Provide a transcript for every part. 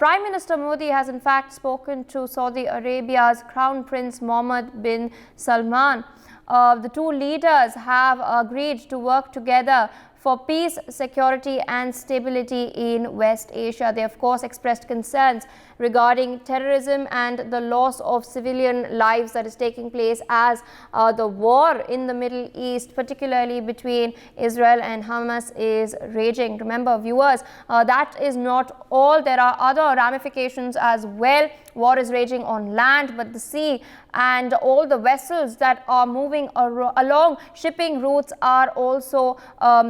Prime Minister Modi has in fact spoken to Saudi Arabia's Crown Prince Mohammed bin Salman. The two leaders have agreed to work together for peace, security and stability in West Asia. They of course expressed concerns regarding terrorism and the loss of civilian lives that is taking place as the war in the Middle East, particularly between Israel and Hamas, is raging. Remember, viewers, that is not all. There are other ramifications as well. War is raging on land, but the sea and all the vessels that are moving along shipping routes are also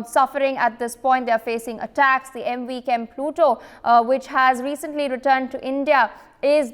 suffering at this point. They are facing attacks. The MV Chem Pluto, which has recently returned to India, is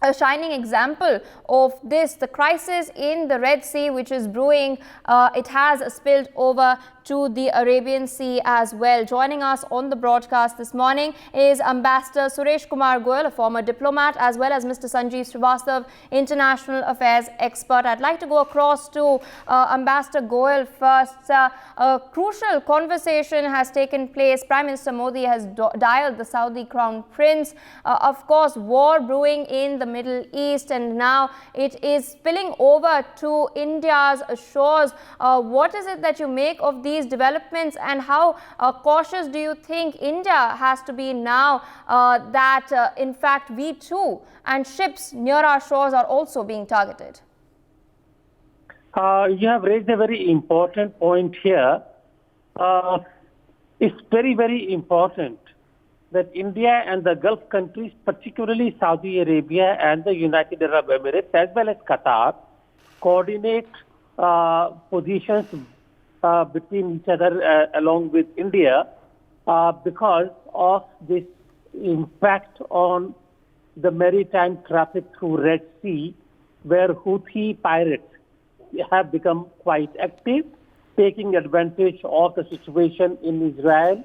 a shining example of this. The crisis in the Red Sea, which is brewing, it has spilled over to the Arabian Sea as well. Joining us on the broadcast this morning is Ambassador Suresh Kumar Goyal, a former diplomat, as well as Mr. Sanjeev Srivastav, international affairs expert. I'd like to go across to Ambassador Goyal first. A crucial conversation has taken place. Prime Minister Modi has dialed the Saudi Crown Prince. Of course, war brewing in the Middle East, and now it is spilling over to India's shores. What is it that you make of these developments, and how cautious do you think India has to be now that in fact we too and ships near our shores are also being targeted? You have raised a very important point here. It's very, very important that India and the Gulf countries, particularly Saudi Arabia and the United Arab Emirates, as well as Qatar, coordinate positions between each other along with India because of this impact on the maritime traffic through Red Sea, where Houthi pirates have become quite active, taking advantage of the situation in Israel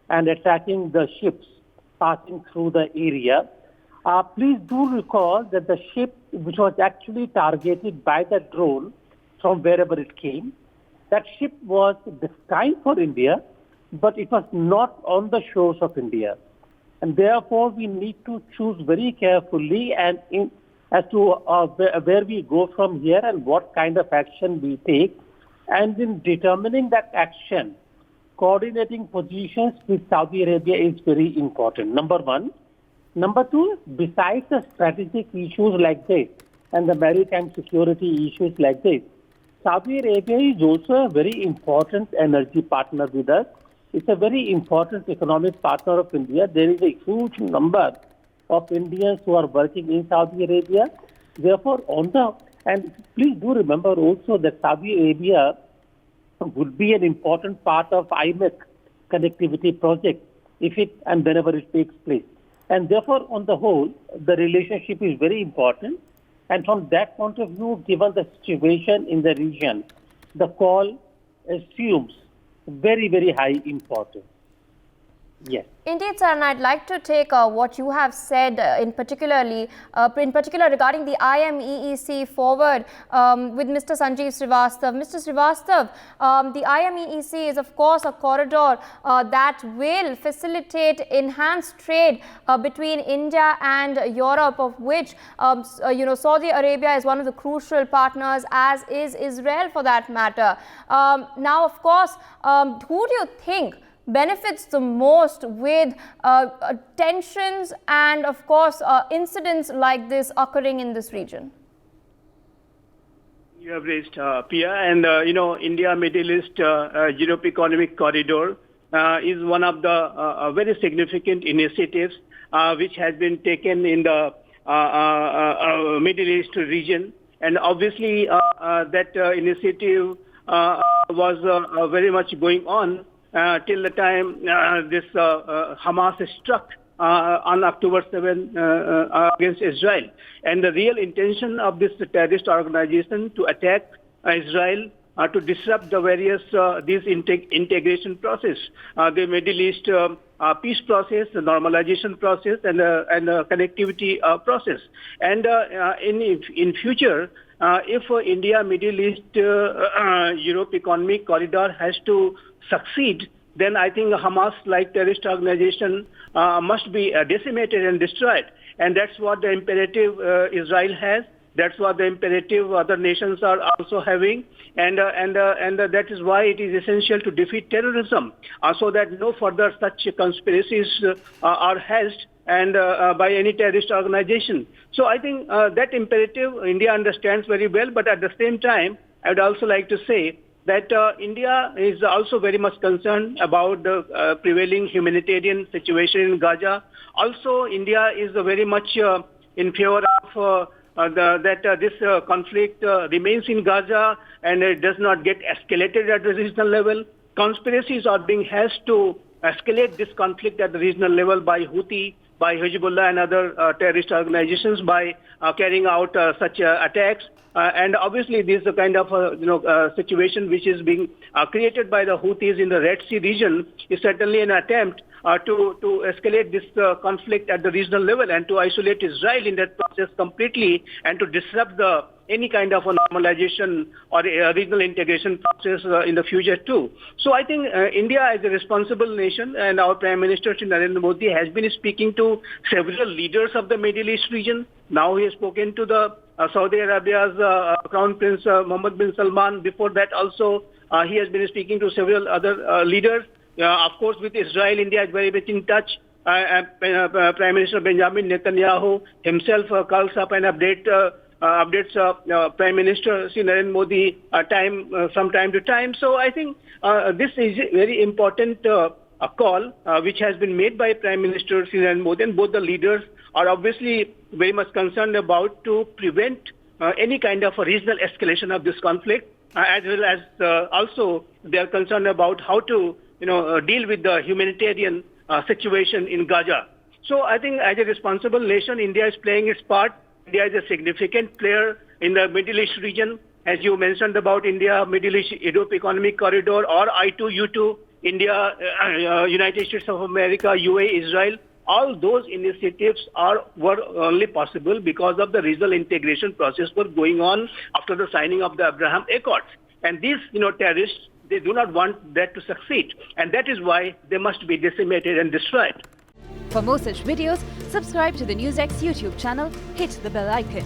and attacking the ships passing through the area. Please do recall that the ship, which was actually targeted by the drone from wherever it came, that ship was destined for India, but it was not on the shores of India. And therefore, we need to choose very carefully as to where we go from here and what kind of action we take. And in determining that action, coordinating positions with Saudi Arabia is very important, number one. Number two, besides the strategic issues like this and the maritime security issues like this, Saudi Arabia is also a very important energy partner with us. It's a very important economic partner of India. There is a huge number of Indians who are working in Saudi Arabia. Therefore, and please do remember also that Saudi Arabia would be an important part of IMEC connectivity project if it and whenever it takes place. And therefore, on the whole, the relationship is very important. And from that point of view, given the situation in the region, the call assumes very, very high importance. Yes. Indeed, sir, and I'd like to take what you have said in particular regarding the IMEEC forward with Mr. Sanjeev Srivastav. Mr. Srivastav, the IMEEC is of course a corridor that will facilitate enhanced trade between India and Europe, of which Saudi Arabia is one of the crucial partners, as is Israel for that matter. Now, of course, who do you think benefits the most with tensions and of course incidents like this occurring in this region? You have raised Pia, and India Middle East Europe Economic Corridor is one of the very significant initiatives which has been taken in the Middle East region, and obviously that initiative was very much going on till the time this Hamas struck on October 7 against Israel. And the real intention of this terrorist organization to attack Israel, to disrupt the various these integration process, the Middle East peace process, the normalization process, and the connectivity process. And in future, if India Middle East Europe Economic Corridor has to succeed then I think Hamas-like terrorist organization must be decimated and destroyed. And that's what the imperative Israel has. That's what the imperative other nations are also having. And that is why it is essential to defeat terrorism, so that no further such conspiracies are hatched and by any terrorist organization. So I think that imperative India understands very well, but at the same time, I would also like to say that India is also very much concerned about the prevailing humanitarian situation in Gaza. Also, India is very much in favor of that this conflict remains in Gaza and it does not get escalated at the regional level. Conspiracies are being hatched to escalate this conflict at the regional level by Houthi, by Hezbollah and other terrorist organizations by carrying out such attacks. And obviously, this is a kind of situation which is being created by the Houthis in the Red Sea region is certainly an attempt to escalate this conflict at the regional level and to isolate Israel in that process completely and to disrupt any kind of a normalization or a regional integration process in the future too. So I think India as a responsible nation and our Prime Minister Shri Narendra Modi has been speaking to several leaders of the Middle East region. Now he has spoken to the Saudi Arabia's Crown Prince Mohammed bin Salman. Before that also he has been speaking to several other leaders. Of course, with Israel, India is very much in touch. Prime Minister Benjamin Netanyahu himself calls up and updates Prime Minister Shri Narendra Modi from time to time. So I think this is a very important a call which has been made by Prime Minister Shri Narendra Modi, and both the leaders are obviously very much concerned about to prevent any kind of a regional escalation of this conflict, as well as also they are concerned about how to deal with the humanitarian situation in Gaza. So I think as a responsible nation, India is playing its part. India is a significant player in the Middle East region. As you mentioned about India, Middle East Europe Economic Corridor or I2U2, India, United States of America, UAE, Israel, all those initiatives were only possible because of the regional integration process were going on after the signing of the Abraham Accords. And these terrorists, they do not want that to succeed. And that is why they must be decimated and destroyed. For more such videos, subscribe to the NewsX YouTube channel, hit the bell icon.